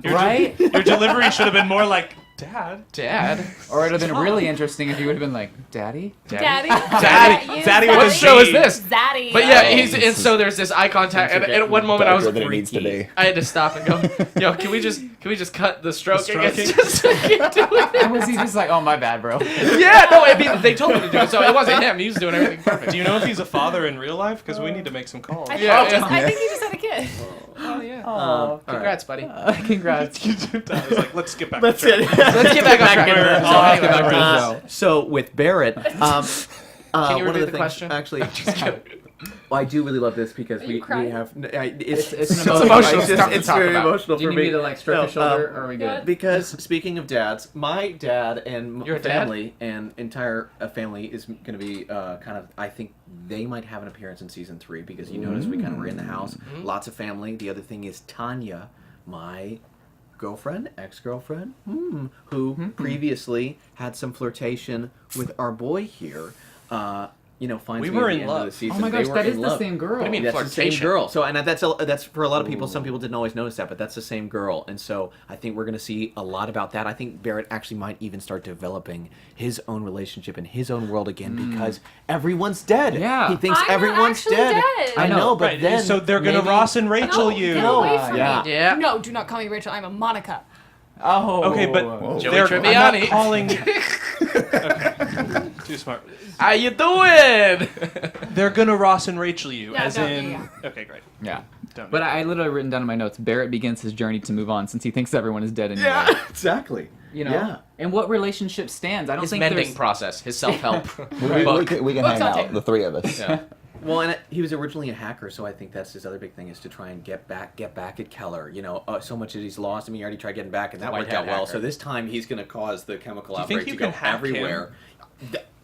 Right? Your delivery should have been more like, Dad. "Dad." Or it would have been really interesting if you would have been like, Daddy? Daddy. Daddy. Daddy with What a show is Z. this? Zaddy. But yeah, Oh, and so there's this eye contact, and at one moment I was darker than it needs to be. I had to stop and go, "Yo, can we just cut the stroking?" stroking? It's just, I can't do it. And was he just like, oh, my bad, bro? Yeah, no, I mean, they told me to do it, so it wasn't him. He was doing everything perfect. Do you know if he's a father in real life? Because we need to make some calls. I Yeah, think he just had a kid. Oh yeah. Oh, Congrats, buddy. congrats. It's like, let's get back That's to track. it. Let's get back on track. We're So off anyway, the rails. So with Barrett, Can you one of repeat the the things, question? actually, well, I do really love this because Are you we crying? have. It's an it's emotional stuff to It's talk very about. emotional Do you for need me me. to like stroke No, your shoulder, or are we good? Because speaking of dads, my dad and You're a dad? family and entire family is going to be kind of. I think they might have an appearance in season 3 because you notice we kind of were in the house, lots of family. The other thing is Tanya, my girlfriend, ex-girlfriend, who previously had some flirtation with our boy here. finds We me were at the in end love. of the season. Oh my They gosh, were that in is the love. same girl. What do you mean? That's the same Flirtation. girl. So, and that's for a lot of people. Some people didn't always notice that, but that's the same girl. And so, I think we're going to see a lot about that. I think Barrett actually might even start developing his own relationship in his own world again because everyone's dead. Yeah. he thinks I'm not everyone's actually dead. dead. I know, but Right, then so they're gonna maybe- Ross and Rachel No, you. get away from Yeah. me. Yeah. No, do not call me Rachel. I'm a Monica. Oh. Okay, but Joey they're Tribbiani. not calling. Okay. Too smart. How you doing? They're gonna Ross and Rachel you, Yeah, as no, in. yeah. Okay, great. Yeah. Don't But I literally written down in my notes, Barrett begins his journey to move on since he thinks everyone is dead anyway. Yeah, exactly. You know? Yeah. And what relationship stands? I don't His think mending there's... process, his self-help We book. can Books hang on out, tape. the three of us. Yeah. Well, and he was originally a hacker, so I think that's his other big thing is to try and get back at Keller. So much that he's lost. I mean, he already tried getting back, and that White worked hat out well. hacker. So this time he's going to cause the chemical Do you think outbreak you to can go hack him? everywhere.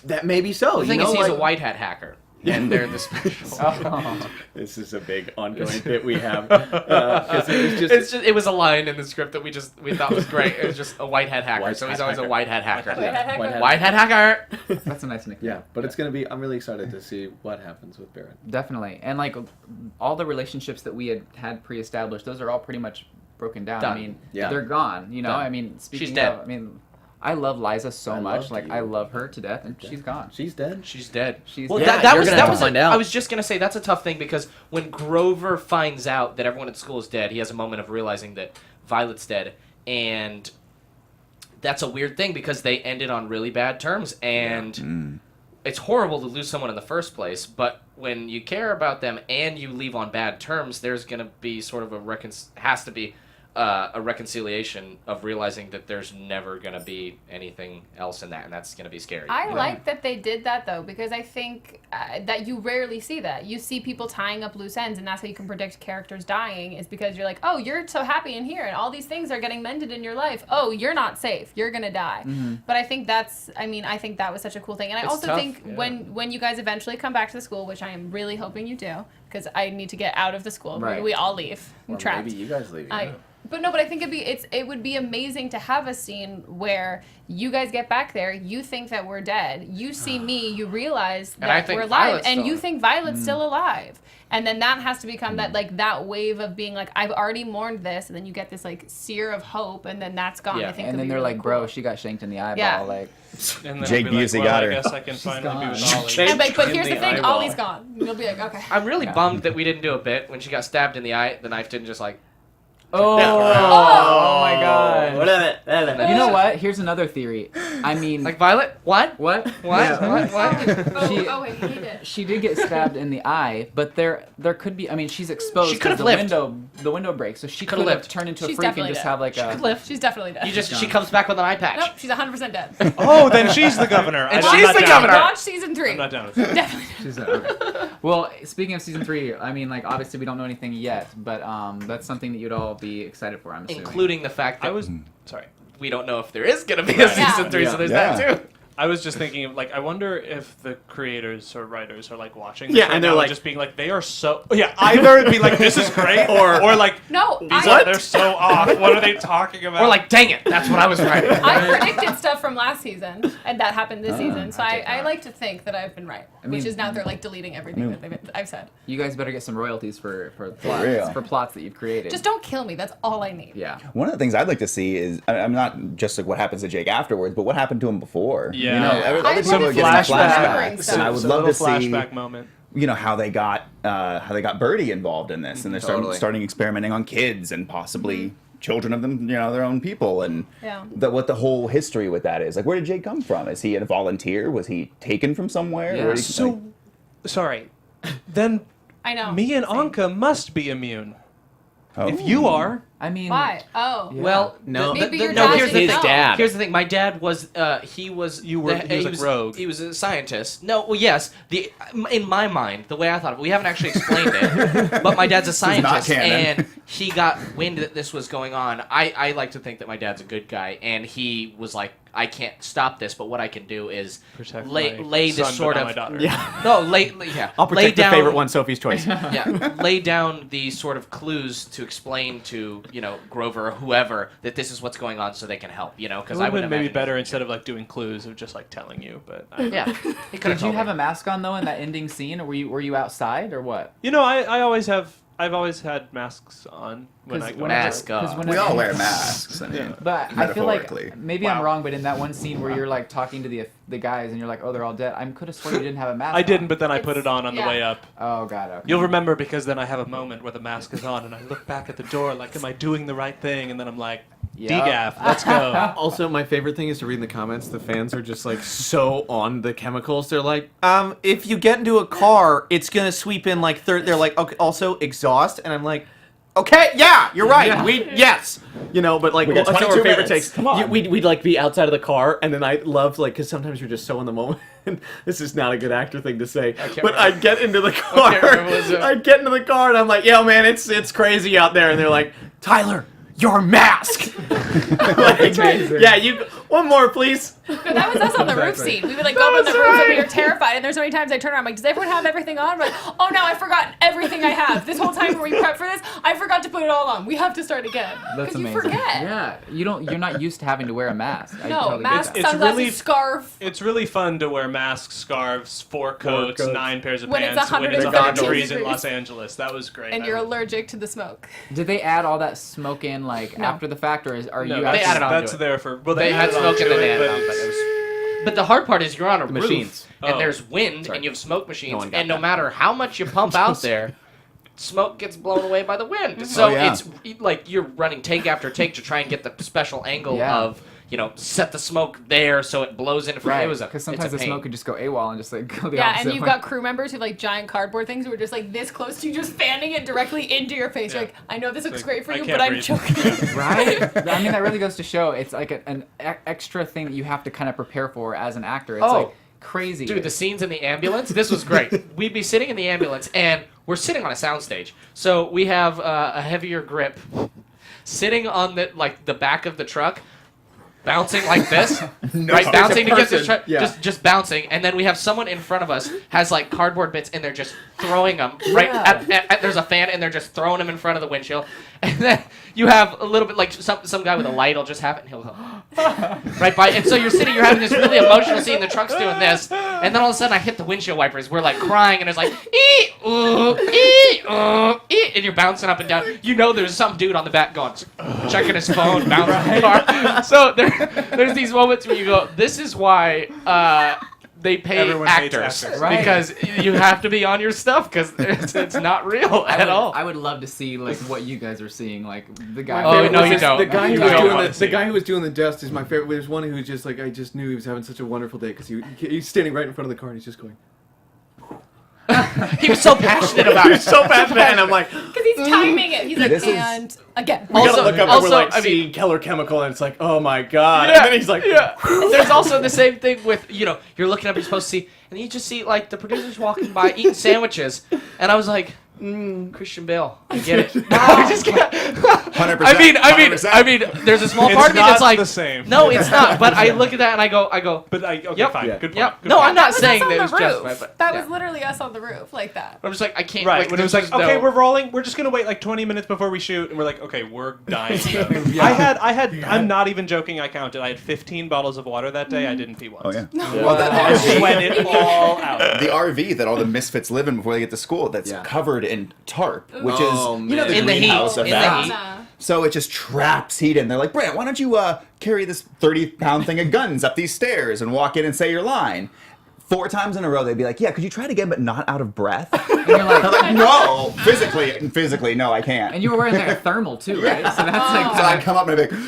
That may be so. The thing you know, is, he's a like- white hat hacker, and they're the special. Oh. This is a big ongoing bit we have. 'Cause it was just, It was a line in the script that we thought was great. It was just a white hat hacker, White so he's hat always a hacker. white hat hacker. White hat hacker. White hat hacker. That's a nice nickname. yeah, but it's going to be. I'm really excited to see what happens with Barrett. Definitely. And like all the relationships that we had pre-established, those are all pretty much broken down. Done. I mean, Yeah. they're gone. You know, Done. I mean, speaking She's dead. of, I mean, I love Liza so I much. love Like you. I love her to death, and she's gone. She's dead. She's dead. She's Well, dead. Yeah, that you're was gonna that have was to find out. I was just gonna say that's a tough thing because when Grover finds out that everyone at school is dead, he has a moment of realizing that Violet's dead, and that's a weird thing because they ended on really bad terms, and it's horrible to lose someone in the first place. But when you care about them and you leave on bad terms, there's gonna be sort of a reconciliation of realizing that there's never going to be anything else in that, and that's going to be scary. I you know? like that they did that though, because I think that you rarely see that. You see people tying up loose ends, and that's how you can predict characters dying, is because you're like, oh, you're so happy in here, and all these things are getting mended in your life. Oh, you're not safe. You're gonna die. But I think I think that was such a cool thing. And I It's also tough, think yeah. when you guys eventually come back to the school, which I am really hoping you do, because I need to get out of the school. Right. We all leave. I'm Or trapped. maybe you guys leave. But I think it would be amazing to have a scene where you guys get back there, you think that we're dead, you see me, you realize And I that think we're alive, Violet's and still you alive. think Violet's still alive, and then that has to become that wave of being like, I've already mourned this, and then you get this like sear of hope, and then that's gone. Yeah. I think And could then be they're really like, bro, cool. she got shanked in the eyeball. Yeah. Like, And then Jake I'll be like, Busey well, got I her. guess I can finally be with Ollie. And like, but in here's the the thing, eyeball. Ollie's gone. You'll be like, okay. I'm really bummed that we didn't do a bit when she got stabbed in the eye. The knife didn't just like. oh, Oh my god. Whatever. You know what? Here's another theory. I mean, Like Violet? What? what? What? Yeah. What? She- I hate it. She did get stabbed in the eye, but there could be. I mean, she's exposed. She could've 'cause lived. The window breaks, so she could Could've have lived. turned into a She's freak and definitely just dead. have like a. She's definitely dead. She comes back with an eye patch. Nope, she's 100% dead. Oh, then she's the governor. And I'm she's not the down governor. with Watch season 3. that. I'm not down with that. Definitely. She's okay. Well, speaking of season 3, I mean, like obviously we don't know anything yet, but that's something that you'd all be excited for. I'm assuming. Including the fact that I was sorry. we don't know if there is going to be a season 3, so there's Yeah. that too. I was just thinking of, like, I wonder if the creators or writers are like watching this Yeah, right and they're now like- just being like, they are so either be like, this is great, or like, No, they're so off. What are they talking about? Or like, dang it, that's what I was writing. I predicted stuff from last season, and that happened this season. So I did I not. like to think that I've been right, mean- which is now they're like deleting everything that I've said. You guys better get some royalties for real. plots that you've created. Just don't kill me. That's all I need. Yeah. One of the things I'd like to see is, I'm not just like what happens to Jake afterwards, but what happened to him before. Yeah. You know, I other people wanna are see getting some flashbacks, flashbacks. and I would It's a love to little see, flashback moment. you know, how they got Birdie involved in this, and they're Totally. starting experimenting on kids and possibly children of them, you know, their own people, and Yeah. what the whole history with that is. Like, where did Jake come from? Is he a volunteer? Was he taken from somewhere? Yeah. Where did he, So, sorry. Then I know. me and Same. Anka must be immune. oh. If you are, I mean, Why? Oh. Yeah. Well, No, Maybe the- your no, dad here's the didn't thing. know. Dad. Here's the thing. My dad was he was he was like rogue. He was a scientist. No, well, yes. In my mind, the way I thought of it, we haven't actually explained it, but my dad's a is not scientist, canon. and he got wind that this was going on. I like to think that my dad's a good guy, and he was like, I can't stop this, but what I can do is Protect lay my this son, but sort not of my daughter. Yeah. no I'll lay protect the down favorite one, Sophie's Choice. yeah, lay down the sort of clues to explain to Grover or whoever that this is what's going on so they can help, because It I would would have been maybe imagine better instead of like doing clues of just like telling you, but Yeah. Did you have a mask on though in that ending scene, or were you outside or what? I've always had masks on when I go. Mask out. on. We all wear masks. I mean, But I feel like metaphorically. maybe I'm wrong, but in that one scene where you're like talking to the guys and you're like, oh, they're all dead. I could have sworn you didn't have a mask. I didn't, on. but then I put it on the way up. Oh god. Okay. You'll remember because then I have a moment where the mask is on and I look back at the door like, am I doing the right thing? And then I'm like, Yep. degaff, let's go. Also, my favorite thing is to read in the comments. The fans are just like so on the chemicals. They're like, if you get into a car, it's gonna sweep in like third. They're like, okay, also exhaust, and I'm like, okay, yeah, you're right. Yeah. Yes, but like We got some of our 22 favorite minutes. takes. Come on. We'd like be outside of the car, and then I love like because sometimes you're just so in the moment. This is not a good actor thing to say, but I'd get into the car. I'd get into the car, and I'm like, yo, man, it's crazy out there, and they're like, Tyler, your mask. Like, yeah, one more, please. No, that was us on the roof scene. We would like go up on the roof and we were terrified. And there's so many times I turn around, I'm like, does everyone have everything on? I'm like, oh no, I've forgotten everything I have. This whole time when we prep for this, I forgot to put it all on. We have to start again. That's Because you amazing. forget. Yeah, you're not used to having to wear a mask. I No, totally get mask, that. It's sunglasses, really- scarf. It's really fun to wear masks, scarves, 4 coats, 9 pairs of When it's pants when it's 100 113 degrees in degrees. Los Angeles. That was great. And you're allergic to the smoke. Did they add all that smoke in like No. after the fact, or are No, you that's, They added on to that's it. there for. Well, They had added smoke on and to then they it, added but on, but it's- it was. But the hard part is you're on a roof, machines. and Oh. there's wind, Sorry. and you have smoke machines, one got and no that. matter how much you pump out there, smoke gets blown away by the wind. So yeah. it's like you're running take after take to try and get the special angle Yeah. of, set the smoke there so it blows in. right? It was Because it's sometimes a the smoke pain. could just go AWOL and just like go the Yeah, opposite and you've way. got crew members who have like giant cardboard things who are just like this close to you, just fanning it directly into your face. You're Yeah. like, I know this looks like, great for I you, can't but I'm breathe. choking. Right? I mean, that really goes to show it's like an extra thing that you have to kind of prepare for as an actor. It's Oh. like crazy. Dude, the scenes in the ambulance, this was great. We'd be sitting in the ambulance, and we're sitting on a soundstage. So we have a heavier grip sitting on the back of the truck, bouncing like this, right? Bouncing to get the truck, just bouncing. And then we have someone in front of us has like cardboard bits, and they're just throwing them right at there's a fan, and they're just throwing them in front of the windshield. And then you have a little bit like some guy with a light will just have it, and he'll go right by. And so you're having this really emotional scene. The truck's doing this, and then all of a sudden I hit the windshield wipers. We're like crying, and it's like and you're bouncing up and down. There's some dude on the back going checking his phone, bouncing the car. So there's these moments where you go, this is why they pay Everyone hates actors, actors. Right. because you have to be on your stuff because it's not real at all. I would love to see like what you guys are seeing, like the guy. Oh, no, you was don't. The guy who You was don't doing wanna the see. guy who was doing the dust is my favorite. There's one who's just like I just knew he was having such a wonderful day because he's standing right in front of the car and he's just going. He was so passionate about it. So passionate, and I'm like, Because he's timing it. He's like, This is- and again. we gotta Also- look up and also, we're like I mean- seeing Keller Chemical, and it's like, oh my god. Yeah, And then he's like, yeah. There's also the same thing with, you're looking up, you're supposed to see, and you just see, like, the producers walking by eating sandwiches, and I was like, Christian Bale, I get it. I just can't. 100%. I mean, there's a small It's part of me not that's like, the same. no, it's not. But I look at that and I go, But okay, Yep. fine. Yeah. Good point. yep. Good No, point. I'm not That was saying us that it on was the roof. justified, but That yeah. was literally us on the roof, like that. I'm just like, I can't. Right, Like, when it was there's like, okay, no- we're rolling. We're just gonna wait like 20 minutes before we shoot, and we're like, okay, we're dying. I'm not even joking. I counted. I had 15 bottles of water that day. I didn't pee once. Oh yeah. Well, I sweat it all out. The RV that all the misfits live in before they get to school that's Yeah. covered in tarp, which Oh, is the man. In the heat. greenhouse In the effect. heat. Nah. So it just traps heat in. They're like, Brant, why don't you carry this 30-pound thing of guns up these stairs and walk in and say your line? 4 times in a row, they'd be like, yeah, could you try it again, but not out of breath? And you're like, I'm like, no, physically, no, I can't. and you were wearing like a thermal too, right? So that's like, So I'd come up and I'd be like,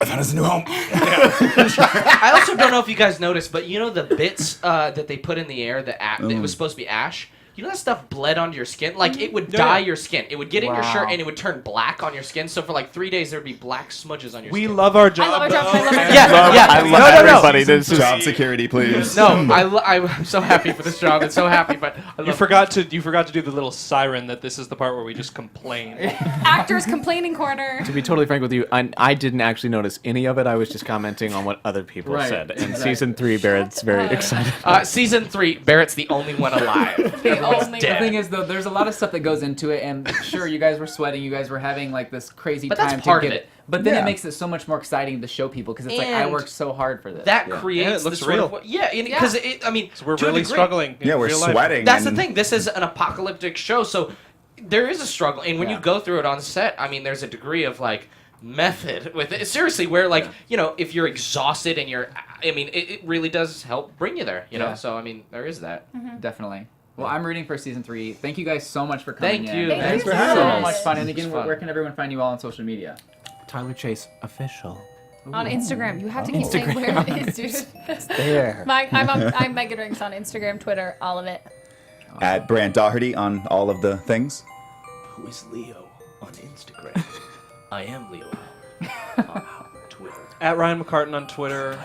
I found us a new home. I also don't know if you guys noticed, but the bits that they put in the air, that was supposed to be ash. That stuff bled onto your skin? Like, it would dye your skin. It would get in your shirt, Wow. and it would turn black on your skin. So for like 3 days, there would be black smudges on your We skin. love our job. I love our job. though. I love our job. Yeah. I love No. everybody. This is Job security, please. No, I'm so happy for this job. I'm so happy, but I You love forgot to do the little siren that this is the part where we just complain. Actors complaining corner. To be totally frank with you, I didn't actually notice any of it. I was just commenting on what other people Right. said. And Right. season 3, Barrett's very excited. Season 3, Barrett's the only one alive. Everyone only The dead. thing is, though, there's a lot of stuff that goes into it, and sure, you guys were sweating, you guys were having like this crazy But that's time part to of get it. But then Yeah. it makes it so much more exciting to show people because it's like I And worked so hard for this. That Yeah. creates Yeah, it looks the sort real. of because I mean, So we're to a really degree, struggling. in Yeah, we're real life. sweating. That's the and- thing. This is an apocalyptic show, so there is a struggle, and when Yeah. you go through it on set, I mean, there's a degree of like method with it. Seriously, where like if you're exhausted and I mean, it really does help bring you there. You know, Yeah. so I mean, there is that. Definitely. Well, I'm rooting for season 3. Thank you guys so much for coming Thank in. you. Thank Thanks you for so having So us. much fun. And again, It's where fun. can everyone find you all on social media? Tyler Chase official. On Instagram. You have to keep saying where it is, dude. There. I'm Meghan Rienks on Instagram, Twitter, all of it. At Brant Daugherty on all of the things. Who is Leo on Instagram? I am Leo on Twitter. At Ryan McCartan on Twitter.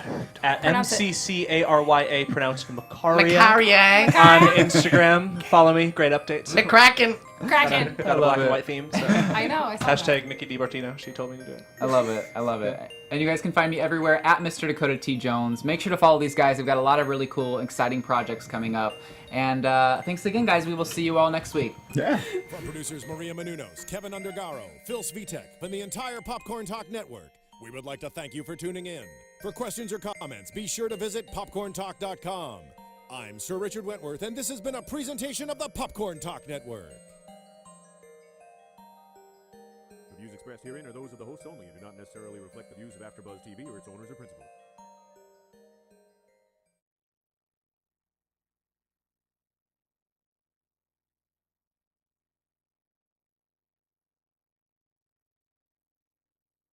At Pronounce it. MCCARYA, pronounced Macaria. McCartan. On Instagram. Follow me. Great updates. McCracken. Kraken. Got a love black and it. white theme. So. I know. I saw that. Hashtag Nikki DiBartino. She told me to do it. I love it. I love it. And you guys can find me everywhere at Mr. Dakota T. Jones. Make sure to follow these guys. They've got a lot of really cool, exciting projects coming up. And thanks again, guys. We will see you all next week. Yeah. From producers Maria Menounos, Kevin Undergaro, Phil Svitek, and the entire Popcorn Talk Network, we would like to thank you for tuning in. For questions or comments, be sure to visit popcorntalk.com. I'm Sir Richard Wentworth, and this has been a presentation of the Popcorn Talk Network. The views expressed herein are those of the hosts only and do not necessarily reflect the views of AfterBuzz TV or its owners or principals.